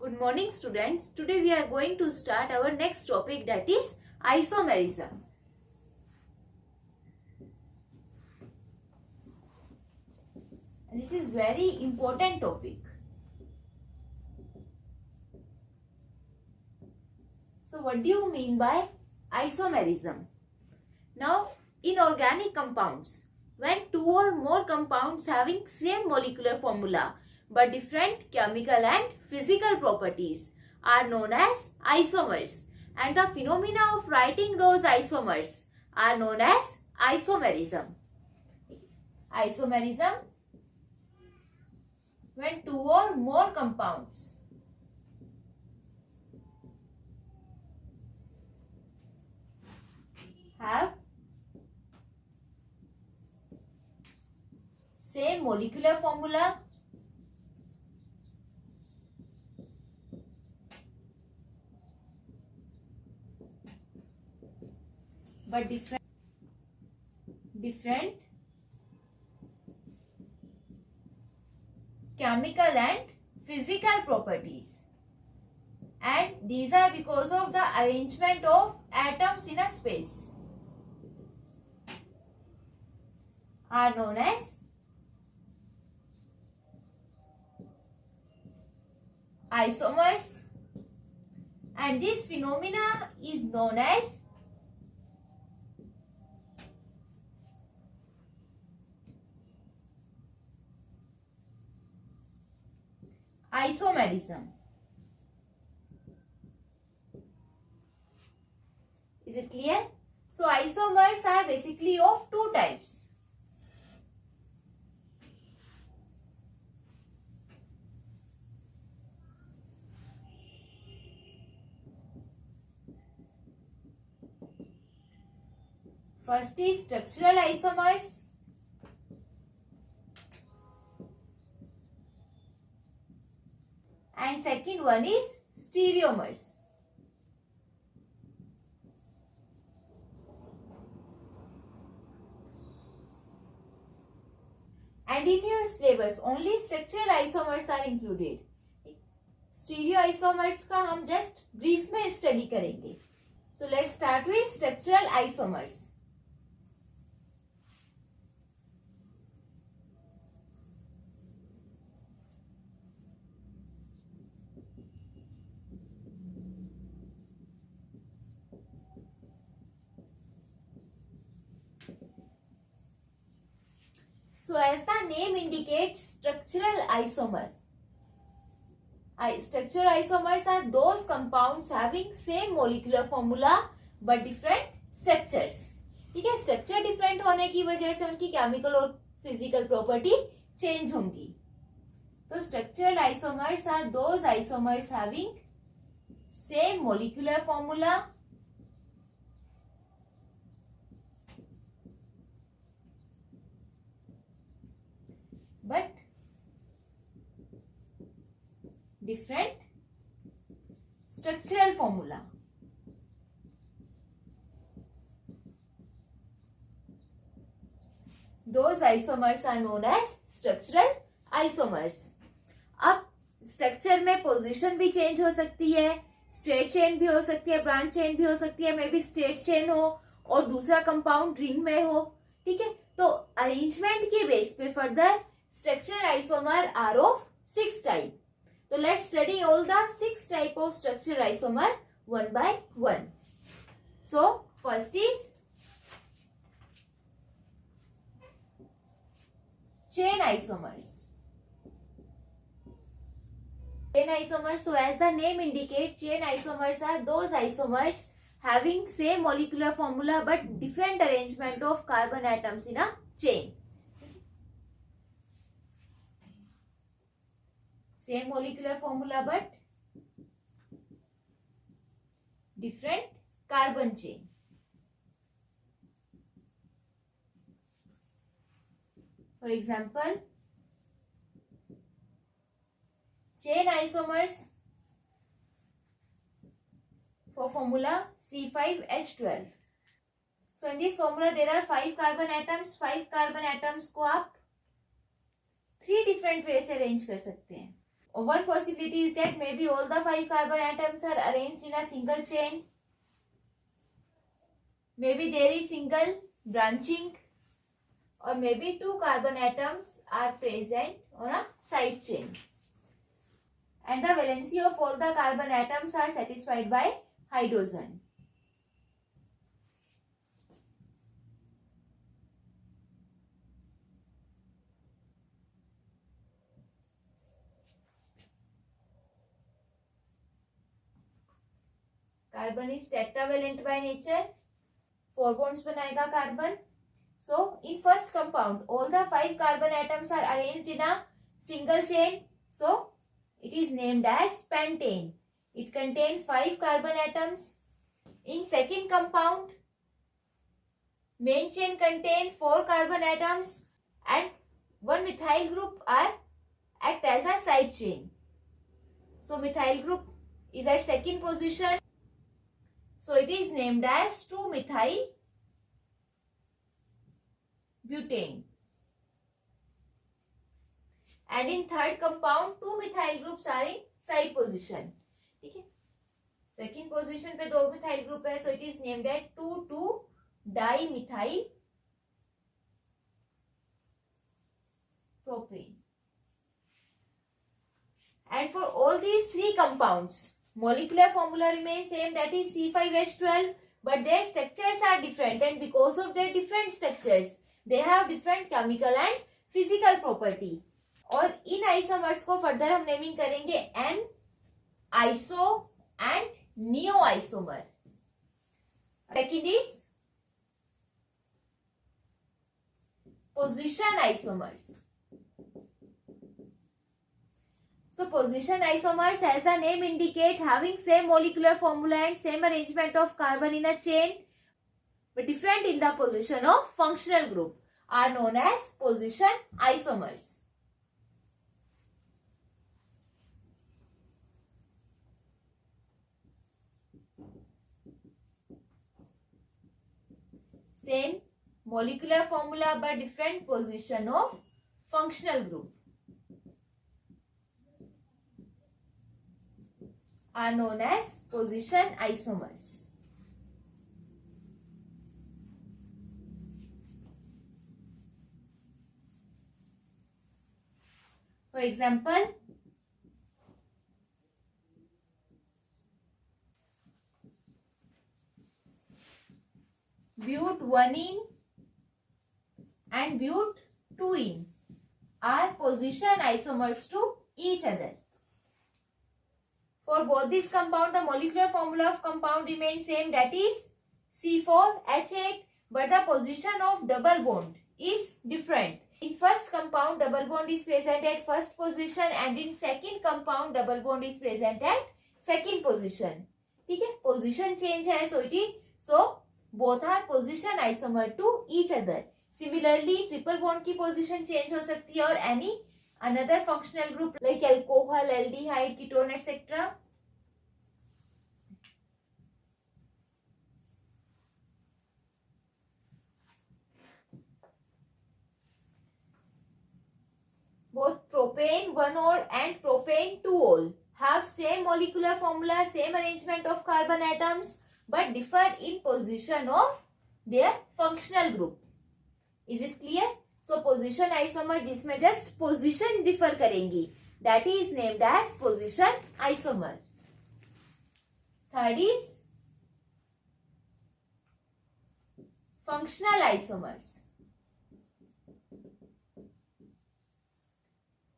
Good morning, students. Today we are going to start our next topic, that is isomerism. And this is very important topic. So what do you mean by isomerism? Now, in organic compounds, when two or more compounds having same molecular formula but different chemical and physical properties are known as isomers, and the phenomena of writing those isomers are known as isomerism. Isomerism, when two or more compounds have same molecular formula but different chemical and physical properties, and these are because of the arrangement of atoms in a space, are known as isomers, and this phenomena is known as isomerism. Is it clear? So isomers are basically of two types. First is structural isomers, and second one is stereomers. And in your syllabus only structural isomers are included. Stereo isomers का हम just brief में study करेंगे. So let's start with structural isomers. So as the name indicates, structural isomer. Structural isomers are those compounds having same molecular formula but different structures. ठीक है, structure different होने की वजह से उनकी केमिकल और फिजिकल प्रॉपर्टी चेंज होंगी. तो structural isomers are those isomers having same molecular formula but different structural formula. Those isomers are known as structural isomers. अब स्ट्रक्चर में पोजीशन भी चेंज हो सकती है, स्ट्रेट चेन भी हो सकती है, ब्रांच चेन भी हो सकती है, मे बी स्ट्रेट चेन हो और दूसरा कंपाउंड रिंग में हो. ठीक है, तो अरेंजमेंट के बेस पे further structural isomer are of 6 type. So let's study all the 6 type of structural isomer one by one. So first is chain isomers. Chain isomers, so as the name indicates, chain isomers are those isomers having same molecular formula but different arrangement of carbon atoms in a chain. Same molecular formula but different carbon chain. For example, chain isomers for formula C5H12. So in this formula there are 5 carbon atoms. 5 carbon atoms को आप 3 different ways से arrange कर सकते हैं. one possibility is that maybe all the 5 carbon atoms are arranged in a single chain. Maybe there is single branching, or maybe 2 carbon atoms are present on a side chain. And the valency of all the carbon atoms are satisfied by hydrogen. Carbon is tetravalent by nature, 4 bonds बनाएगा carbon. So in first compound all the 5 carbon atoms are arranged in a single chain, so it is named as pentane. It contains 5 carbon atoms. In second compound main chain contain 4 carbon atoms and 1 methyl group are act as a side chain. So methyl group is at second position. So it is named as 2-methyl butane. And in third compound 2 methyl groups are in side position. ठीक है, second position पे 2 methyl group है, so it is named as 2,2-dimethyl propane. And for all these 3 compounds, molecular formula remains same, that is C5H12, but their structures are different, and because of their different structures they have different chemical and physical property. और इन isomers को further हम naming करेंगे n iso and neo isomer. Second is position isomers. So position isomers, as the name indicate, having same molecular formula and same arrangement of carbon in a chain, but different in the position of functional group, are known as position isomers. Same molecular formula but different position of functional group are known as position isomers. For example, but1-ene and but2-ene are position isomers to each other. For both this compound, the molecular formula of compound remains same, that is C4H8, but the position of double bond is different. In first compound, double bond is present at first position, and in second compound, double bond is present at second position. ठीक है, position change है, so both are position isomer to each other. Similarly, triple bond की position change हो सकती है, और any another functional group like alcohol, aldehyde, ketone, etc. Both propane 1-ol and propane 2-ol have same molecular formula, same arrangement of carbon atoms, but differ in position of their functional group. Is it clear? So position isomer जिसमें just position differ करेंगी, that is named as position isomer. Third is functional isomers.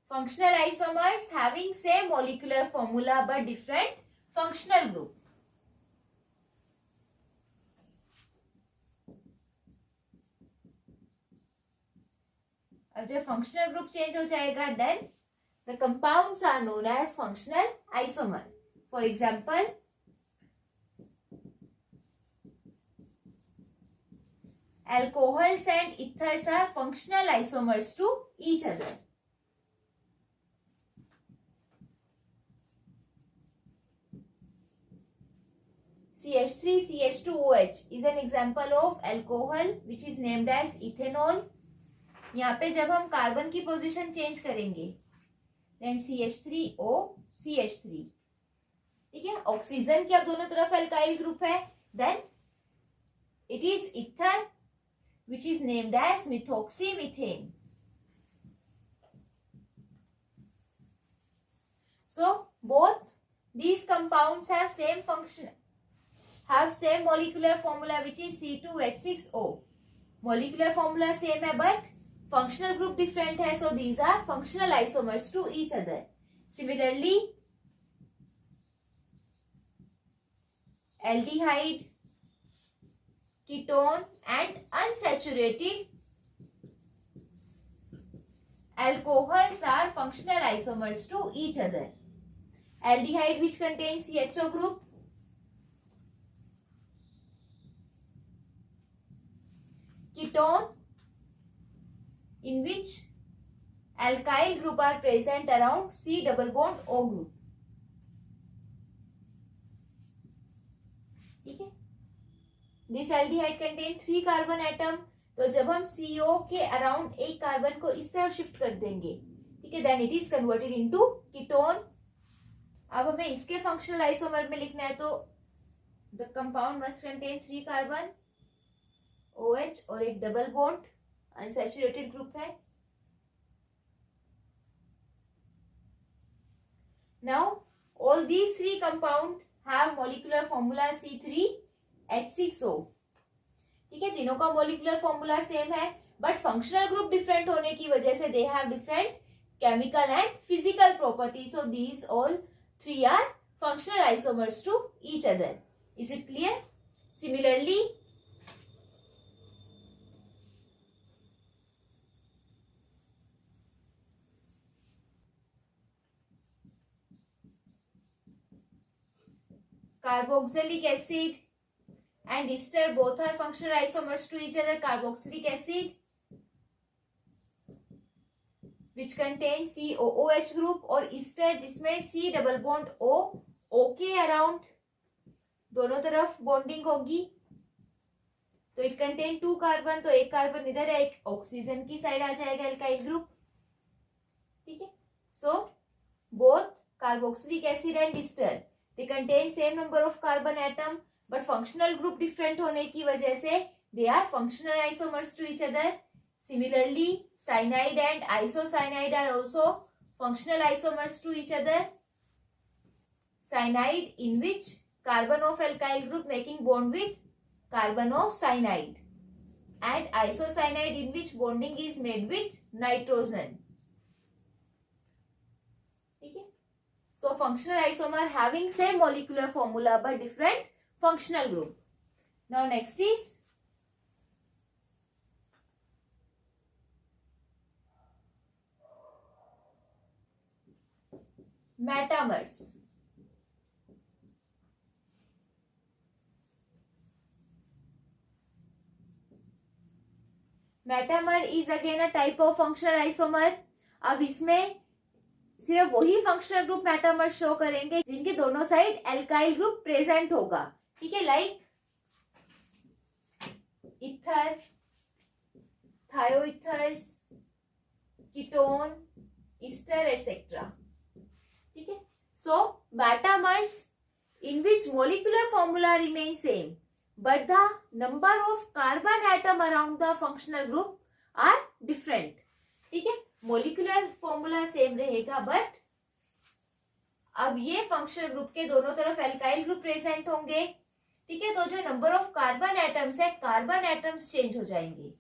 Functional isomers having same molecular formula but different functional group. अब जब functional group change हो जाएगा, then the compounds are known as functional isomer. For example, alcohols and ethers are functional isomers to each other. CH3 CH2OH is an example of alcohol which is named as ethanol. यहाँ पे जब हम carbon की position change करेंगे, then CH3O CH3। ठीक है, oxygen की अब दोनों तरफ एल्काइल ग्रुप है, then it is ether which is named as methoxymethane. So both these compounds have same function, have same molecular formula which is C2H6O. Molecular formula same है but functional group different है, so these are functional isomers to each other. Similarly, aldehyde, ketone and unsaturated alcohols are functional isomers to each other. Aldehyde which contains CHO group, ketone in which alkyl group are present around C double bond O group. ठीक है, this aldehyde contain 3 carbon atom, तो जब हम CO के around एक carbon को इस तरफ शिफ्ट कर देंगे, ठीक है, then it is converted into ketone. अब हमें इसके फंक्शनल आइसोमर में लिखना है, तो the compound must contain 3 carbon OH और एक डबल बॉन्ड अनसैचुरेटेड ग्रुप है। Now all these 3 compound have molecular formula C3H6O। ठीक है, तीनों का मॉलिक्यूलर फॉर्मूला सेम है बट फंक्शनल ग्रुप डिफरेंट होने की वजह से they have different chemical and physical property, so these all 3 are functional isomers to each other. Is it clear? Similarly carboxylic acid and ester both are functional isomers to each other. Carboxylic acid which contains COOH group और ester जिसमें C double bond O के around दोनों तरफ bonding होगी, तो it contain 2 carbon, तो एक carbon इधर है, एक ऑक्सीजन की साइड आ जाएगा एल्काइल ग्रुप। ठीक है, so both carboxylic acid and Easter they contain same number of carbon atom but functional group different होने की वजह से they are functional isomers to each other. Similarly, cyanide and isocyanide are also functional isomers to each other. Cyanide in which carbon of alkyl group making bond with carbon of cyanide, and isocyanide in which bonding is made with nitrogen. ठीक है, so functional isomer having same molecular formula but different functional group. Now next is metamers. Metamer is again a type of functional isomer. अब इसमें सिर्फ वही functional group metamer show करेंगे जिनके दोनों side alkyl group present होगा। ठीक है, like ether, thioethers, ketone, ester etcetera. ठीक है, so metamers in which molecular formula remain same but the number of carbon atom around the functional group are different. ठीक है, मोलिकुलर फॉर्मूला सेम रहेगा but अब ये फंक्शनल ग्रुप के दोनों तरफ एल्काइल ग्रुप प्रेजेंट होंगे। ठीक है, तो जो नंबर ऑफ कार्बन एटम्स है, कार्बन एटम्स चेंज हो जाएंगे।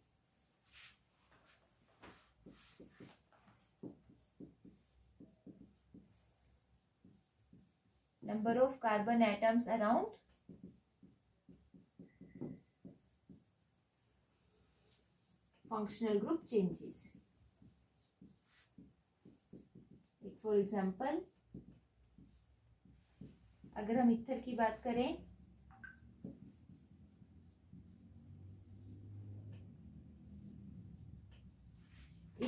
Number of carbon atoms around functional group changes. For example, अगर हम इथर की बात करें,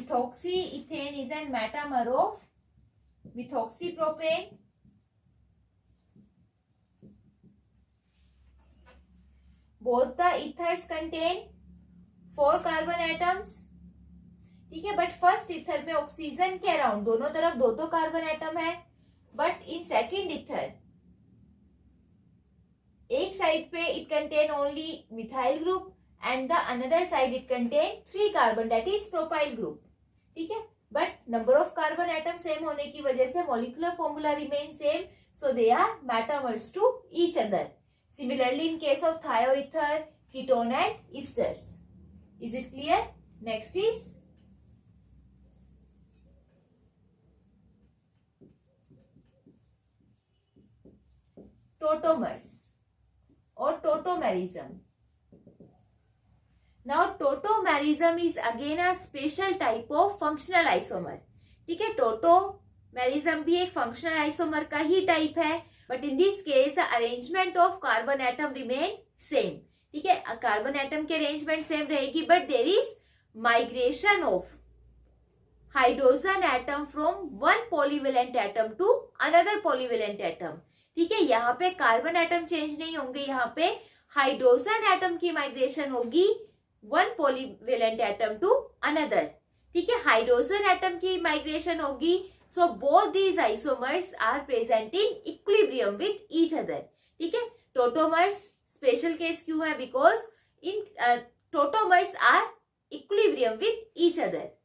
ethoxy ethane is an metamer of methoxypropane. Both the ethers contain 4 carbon atoms. ठीक है, बट फर्स्ट ईथर में ऑक्सीजन के अराउंड दोनों तरफ दो दो कार्बन एटम है, बट इन सेकेंड ईथर एक साइड पे it contain only methyl group and the another side it contain 3 carbon, that is propyl group. ठीक है, but number of carbon atom same होने की वजह से molecular formula remain same, so they are metamers to each other. Similarly in case of thioether, ketone and esters. Is it clear? Next is tautomers और tautomerism. Now tautomerism is again a special type of functional isomer. ठीक है, tautomerism भी एक functional isomer का ही type है, but in this case the arrangement of carbon atom remain same. ठीक है, कार्बन एटम की अरेंजमेंट सेम रहेगी, but there is migration of hydrogen atom from one polyvalent atom to another polyvalent atom. ठीक है, यहाँ पे carbon atom change नहीं होंगे, यहाँ पे हाइड्रोजन एटम की माइग्रेशन होगी one polyvalent atom to another. ठीक है, हाइड्रोजन एटम की माइग्रेशन होगी, so both these isomers are present in equilibrium with each other. ठीक है, टोटोमर्स स्पेशल केस क्यों है? Because in tautomers are equilibrium with each other.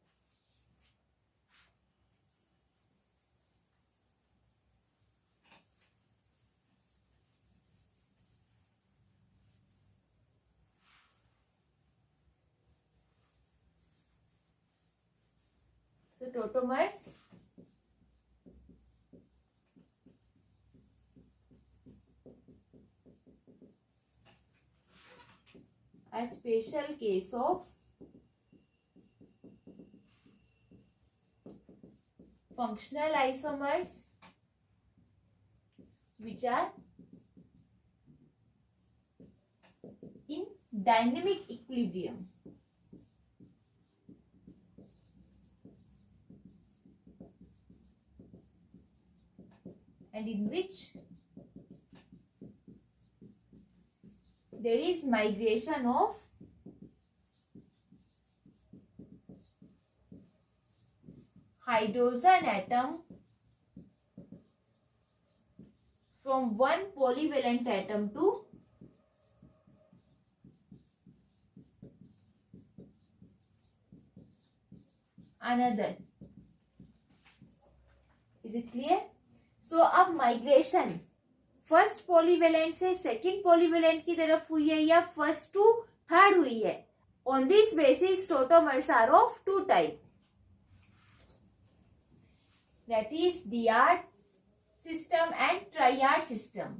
So tautomers a special case of functional isomers which are in dynamic equilibrium. And in which there is migration of hydrogen atom from one polyvalent atom to another. Is it clear? सो अब migration first polyvalent से second polyvalent की तरफ हुई है या first to third हुई है? On this basis tautomers are of two type, that is diad system and triad system.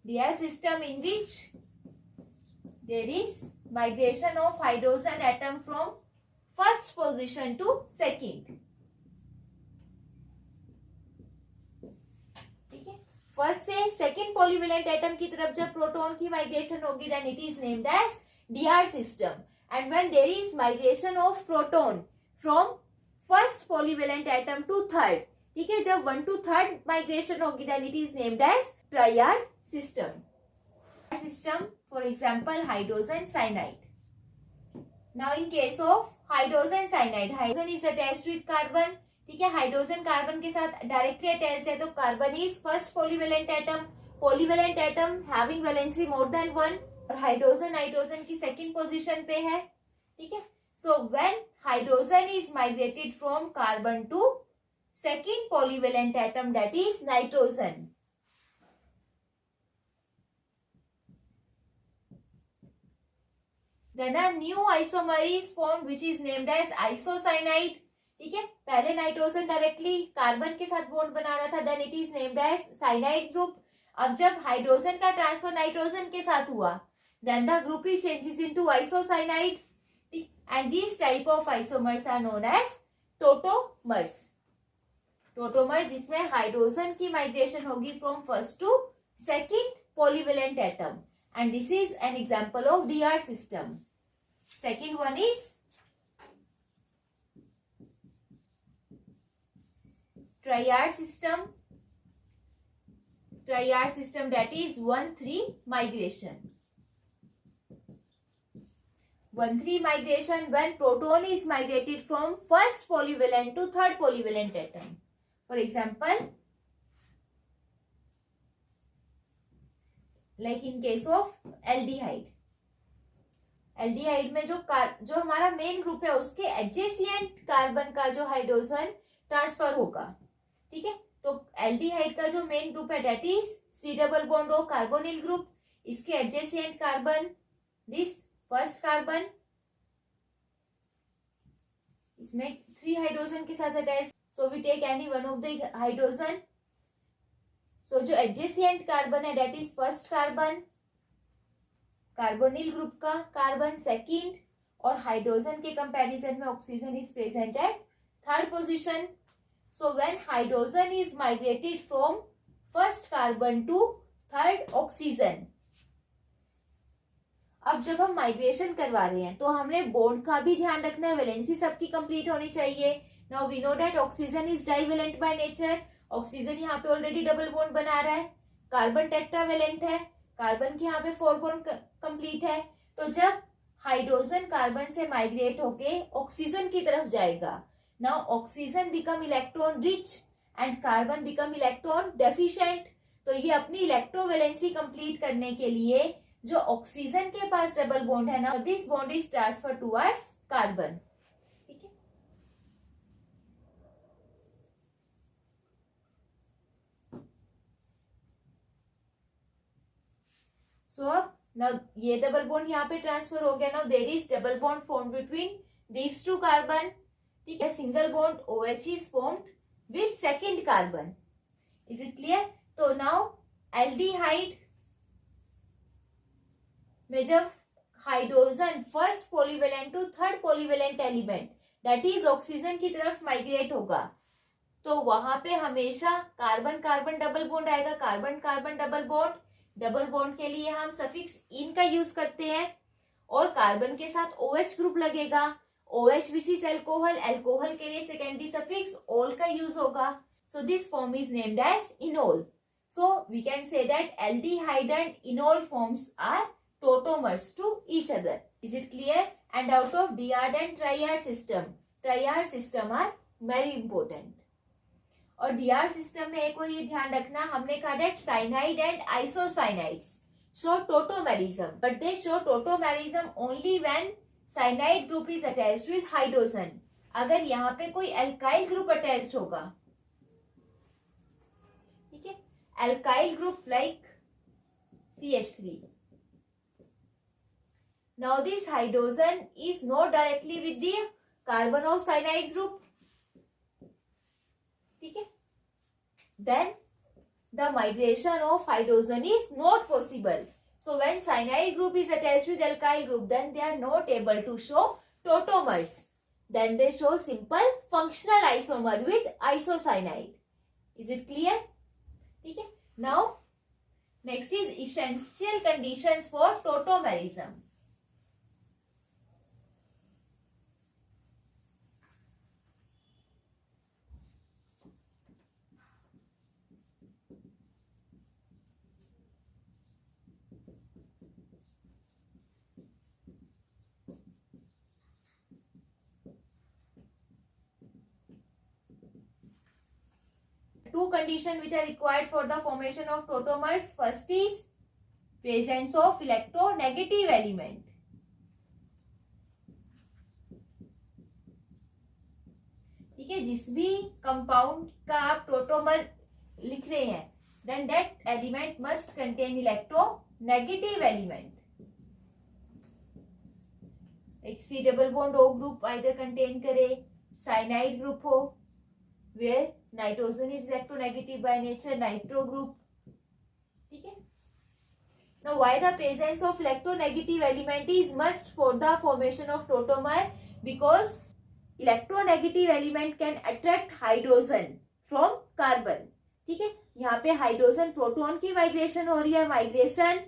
Diaz system in which there is migration of hydrogen atom from first position to second. ठीक है, first से second polyvalent atom की तरफ जब proton की migration होगी then it is named as Diaz system, and when there is migration of proton from first polyvalent atom to third, ठीक है, जब 1 to 3rd माइग्रेशन होगी then it is named as triad system. System, for example, hydrogen cyanide. Now in case of hydrogen cyanide, hydrogen is attached with carbon. ठीक है, hydrogen carbon के साथ directly attached है, तो carbon is first polyvalent atom, polyvalent atom having valency more than 1, और hydrogen nitrogen की second position पे है। ठीक है, so when hydrogen is migrated from carbon to second polyvalent atom that is nitrogen, then a new isomer is formed which is named as isocyanide. ठीक है, पहले nitrogen directly carbon के साथ बॉन्ड बना रहा था, then it is named as cyanide group. अब जब हाइड्रोजन का ट्रांसफर नाइट्रोजन के साथ हुआ then the group is changes into isocyanide, and this type of isomers are known as tautomers. Tautomers जिसमें हाइड्रोजन की माइग्रेशन होगी from first to second polyvalent atom, and this is an example of DR system. Second one is triad system that is 1,3 migration. 1,3 migration when proton is migrated from first polyvalent to third polyvalent atom. For example, like in case of aldehyde. Aldehyde में जो हमारा main group है उसके adjacent carbon का जो hydrogen transfer होगा, ठीक है। तो एल्डिहाइड का जो मेन ग्रुप है that is C double bond O carbonyl group, इसके adjacent carbon this first carbon, इसमें 3 हाइड्रोजन के साथ attach, so we take any one of the hydrogen. So जो एडजेसेंट कार्बन है that is first carbon, carbonyl group का carbon second, और hydrogen के comparison में oxygen is present at third position. So when hydrogen is migrated from first carbon to third oxygen, अब जब हम migration करवा रहे हैं तो हमने बॉन्ड का भी ध्यान रखना है, वैलेंसी सबकी कंप्लीट होनी चाहिए। Now we know that oxygen is divalent by nature, oxygen यहाँ पे ऑलरेडी डबल बॉन्ड बना रहा है, कार्बन टेट्रावेलेंट है, कार्बन की यहाँ पे 4 बॉन्ड कंप्लीट है। तो जब हाइड्रोजन कार्बन से माइग्रेट होके ऑक्सीजन की तरफ जाएगा, now oxygen become electron rich and carbon become electron deficient. तो ये अपनी इलेक्ट्रोवैलेंसी कंप्लीट करने के लिए जो ऑक्सीजन के पास डबल बॉन्ड है ना, this bond is transfer towards carbon, ठीक है। सो अब नाउ ये डबल बॉन्ड यहाँ पे ट्रांसफर हो गया। Now there is double bond form between these 2 carbon, ठीक है। Single bond OH is formed with second carbon, is it clear. तो नाउ एल्डिहाइड में जब hydrogen first polyvalent to third polyvalent element that is oxygen की तरफ migrate होगा, तो वहां पे हमेशा कार्बन कार्बन डबल बॉन्ड आएगा, carbon carbon double bond. Double bond के लिए हम सफिक्स इन का यूज करते हैं, और कार्बन के साथ OH ग्रुप लगेगा, OH which is alcohol, alcohol के लिए सेकेंडरी सफिक्स ऑल का यूज होगा। So this form is named as enol. So we can say that aldehyde and enol forms are tautomers to each other. Is it clear? And out of diad and triad system are very important. और diad system में एक और ये ध्यान रखना, हमने कहा that cyanide and isocyanides show tautomerism, but they show tautomerism only when cyanide group is attached with hydrogen. अगर यहाँ पे कोई alkyl group attached होगा, ठीक है, alkyl group like CH3. Now this hydrogen is not directly with the carbon of cyanide group, ठीक है। Then the migration of hydrogen is not possible. So when cyanide group is attached with alkyl group, then they are not able to show tautomers. Then they show simple functional isomer with isocyanide. Is it clear? ठीक है। Now next is essential conditions for tautomerism. Two conditions which are required for the formation of tautomers. First is presence of electronegative element. ठीक है, जिस भी compound का आप tautomer लिख रहे हैं, then that element must contain electronegative element. एक C double bond O group either contain करे, cyanide ग्रुप हो, where nitrogen is electronegative by nature, nitro group, ठीक है। Now why the presence of electronegative element is must for the formation of tautomer, because electronegative element can attract hydrogen from carbon, ठीक है। यहाँ पे hydrogen proton की migration हो रही है, migration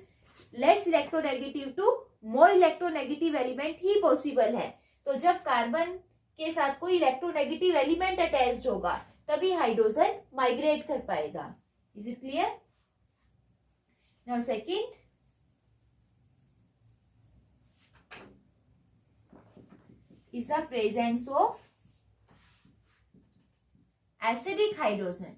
less electronegative to more electronegative element ही possible है। तो जब कार्बन के साथ कोई इलेक्ट्रोनेगेटिव एलिमेंट अटैच्ड होगा, तभी हाइड्रोजन माइग्रेट कर पाएगा. Is it clear? Now second is the presence of acidic hydrogen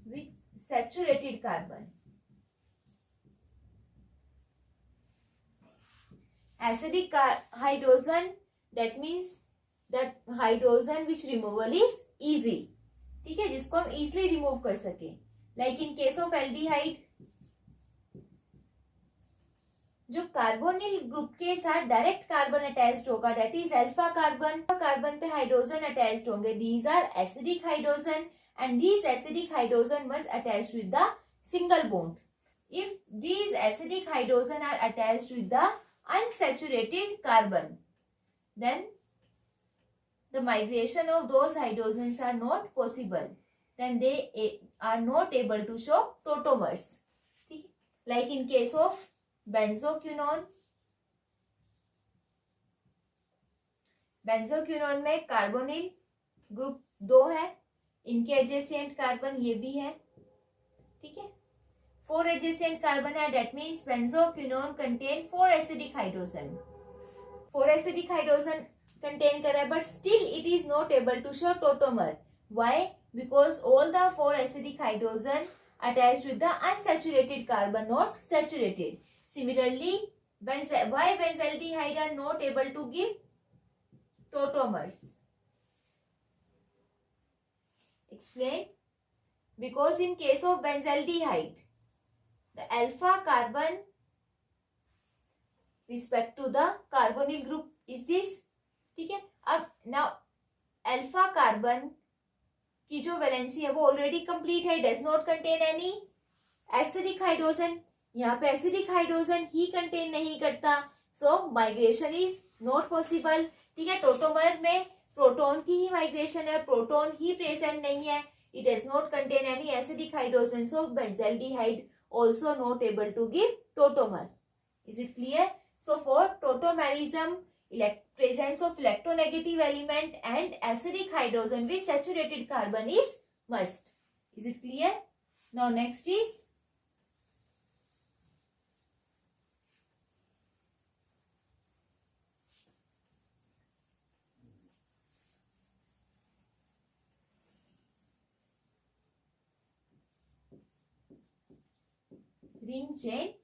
with saturated carbon. Acidic hydrogen, that means that hydrogen which removal is easy. ठीक है, जिसको हम easily remove कर सके. Like in case of aldehyde, जो carbonyl group के साथ direct carbon attached होगा, that is alpha carbon. Carbon पे हाइड्रोजन अटैच्ड होंगे, these are acidic hydrogen, and these acidic hydrogen must attached with the single bond. If these acidic hydrogen are attached with the unsaturated carbon, then the migration of those hydrogens are not possible. Then they are not able to show tautomers. Like in case of benzoquinone, benzoquinone में carbonyl group 2 है, इनके adjacent carbon ये भी है. ठीक है, 4 adjacent carbon है, that means benzoquinone contain 4 acidic hydrogen. 4 acidic hydrogen contain कर रहा है, but still it is not able to show tautomer. Why? Because all the 4 acidic hydrogen attached with the unsaturated carbon, not saturated. Similarly, why benzaldehyde are not able to give tautomers? Explain. Because in case of benzaldehyde, the alpha carbon respect to the carbonyl group is this. ठीक है, अब now alpha carbon की जो valency है वो already complete है, does not contain any acidic hydrogen. यहाँ पे एसिडिक हाइड्रोजन ही कंटेन नहीं करता, सो माइग्रेशन इज नॉट पॉसिबल. ठीक है, टोटोमर में प्रोटॉन की ही माइग्रेशन है, प्रोटॉन ही प्रेजेंट नहीं है, it does not contain any acidic hydrogen, so benzaldehyde also not able to give tautomer. Is it clear? So for tautomerism, presence of electronegative element and acidic hydrogen with saturated carbon is must. Is it clear? Now next is ring chain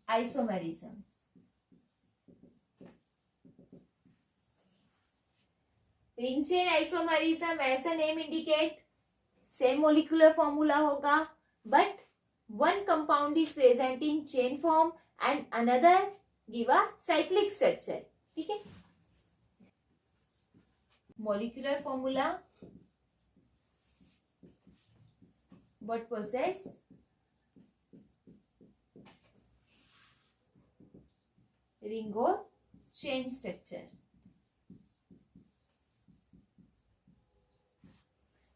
isomerism. Ring chain isomerism, ऐसा name indicate same molecular formula होगा, but one compound is present in chain form and another give a cyclic structure. ठीक है, molecular formula what possess ring or chain structure.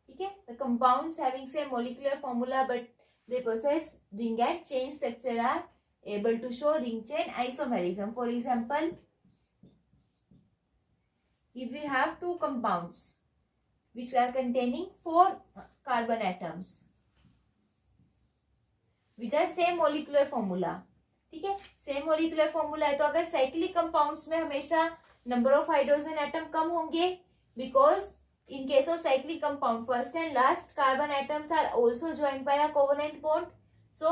ठीक है, the compounds having same molecular formula but they possess ring and chain structure are able to show ring chain isomerism. For example, if we have two compounds which are containing 4 carbon atoms with the same molecular formula, ठीक है, same molecular formula है, तो अगर cyclic compounds में हमेशा number of hydrogen atom कम होंगे, because in case of cyclic compound first and last carbon atoms are also joined by a covalent bond. So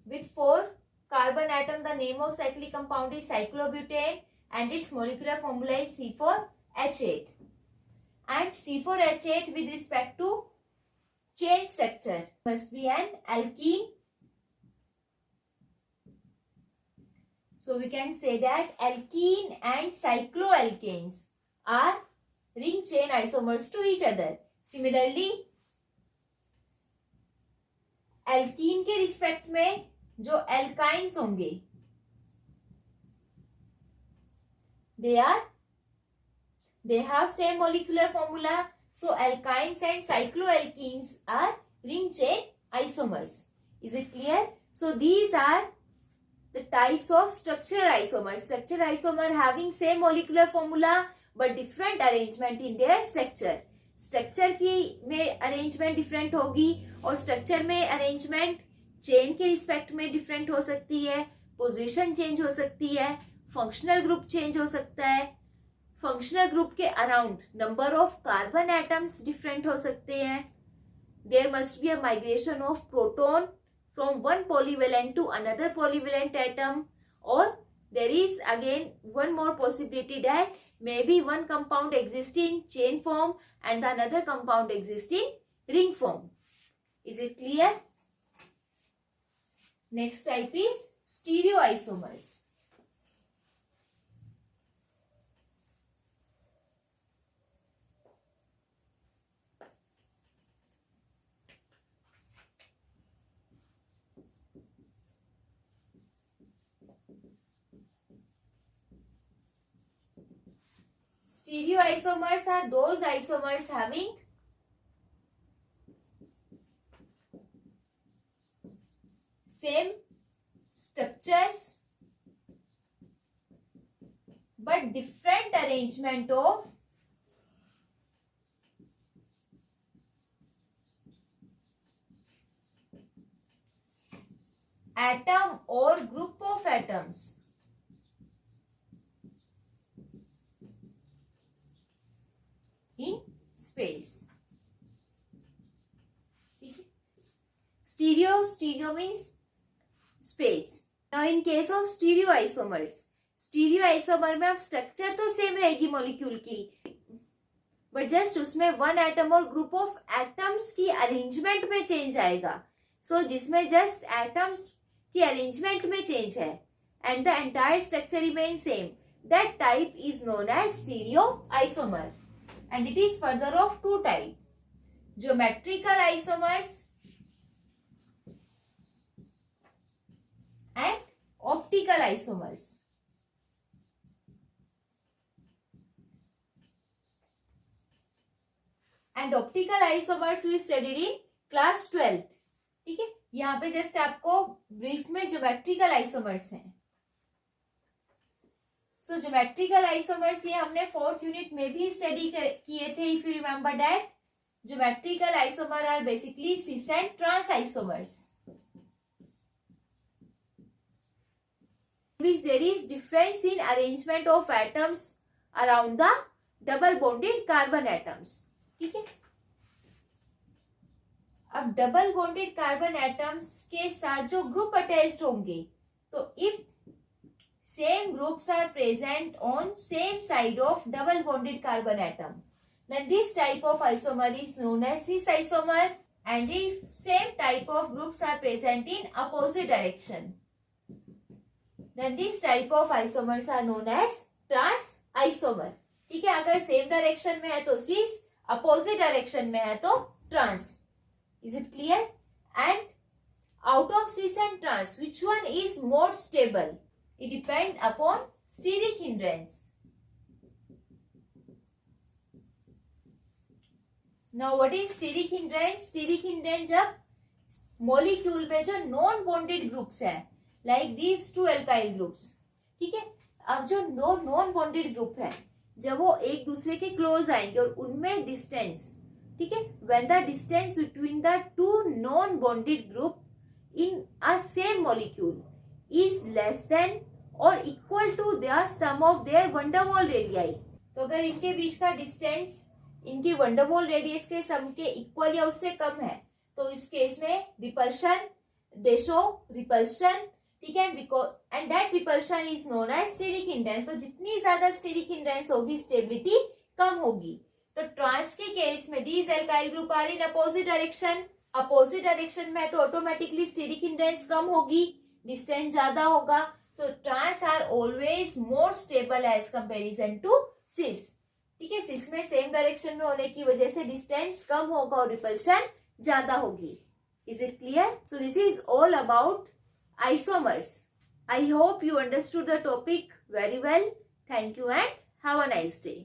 with 4 carbon atom, the name of cyclic compound is cyclobutane and its molecular formula is C4H8. And C4H8 with respect to chain structure must be an alkene. So we can say that alkene and cycloalkanes are ring chain isomers to each other. Similarly, alkene के respect में जो alkynes होंगे they have same molecular formula, so alkynes and cycloalkenes are ring chain isomers. Is it clear? So these are the types of structural isomers. Structural isomer having same molecular formula but different arrangement in their structure. Structure की में arrangement different होगी और structure में arrangement chain के respect में different हो सकती है, पोजीशन चेंज हो सकती है, फंक्शनल ग्रुप चेंज हो सकता है, फंक्शनल ग्रुप के around number of carbon atoms different हो सकते हैं. There must be a migration of proton from one polyvalent to another polyvalent atom, or there is again one more possibility that maybe one compound exists in chain form and the another compound exists in ring form. Is it clear? Next type is stereoisomers. Stereoisomers are those isomers having same structures but different arrangement of atom or group of atoms. In space. Stereo means space. Now in case of stereoisomers, stereoisomer में अब structure तो same रहेगी molecule की, but just उसमें one atom और group of atoms की arrangement में change आएगा. सो जिसमें जस्ट एटम्स की अरेंजमेंट में चेंज है and the entire structure remain same, that type is known as stereoisomer. And it is further of two types, geometrical isomers and optical isomers. And optical isomers we studied in class 12. ठीक है, यहाँ पे just आपको brief में geometrical isomers हैं. सो geometrical isomers ये हमने fourth unit में भी स्टडी किए थे. If you remember that, geometrical isomer are basically cis and trans isomers which there is difference in arrangement of atoms around the double bonded carbon atoms. ठीक है, अब double bonded carbon atoms के साथ जो group attached होंगे, तो if same groups are present on same side of double bonded carbon atom, then this type of isomer is known as cis isomer. And if same type of groups are present in opposite direction, then this type of isomers are known as trans isomer. ठीक है, अगर same direction में है तो cis, opposite direction में है तो trans. Is it clear? And out of cis and trans, which one is more stable? It depends upon steric hindrance. Now what is steric hindrance? Steric hindrance जब molecule में जो non bonded groups है, like these two alkyl groups, ठीक है, अब जो non bonded group है, जब वो एक दूसरे के क्लोज आएंगे और उनमें डिस्टेंस, ठीक है, when the distance between the two non bonded group in a same molecule is less than or equal to the sum of their van der Waals radii. तो अगर इनके बीच का डिस्टेंस इनकी van der Waals रेडियस के सम के equal या उससे कम है तो इस केस में रिपल्शन, दे शो रिपल्शन, ठीक है, and that repulsion is known as steric hindrance. तो जितनी ज्यादा स्टेरिक हिंड्रेंस होगी स्टेबिलिटी कम होगी. तो ट्रांस के केस में these alkyl group are in opposite direction, opposite direction में तो ऑटोमेटिकली स्टेरिक हिंड्रेंस कम होगी, डिस्टेंस ज्यादा होगा. तो trans are always more stable as comparison to cis. ठीक है, सिस में सेम डायरेक्शन में होने की वजह से डिस्टेंस कम होगा और रिपल्शन ज्यादा होगी. Is it clear? So this is all about isomers. I hope you understood the topic very well. Thank you and have a nice day.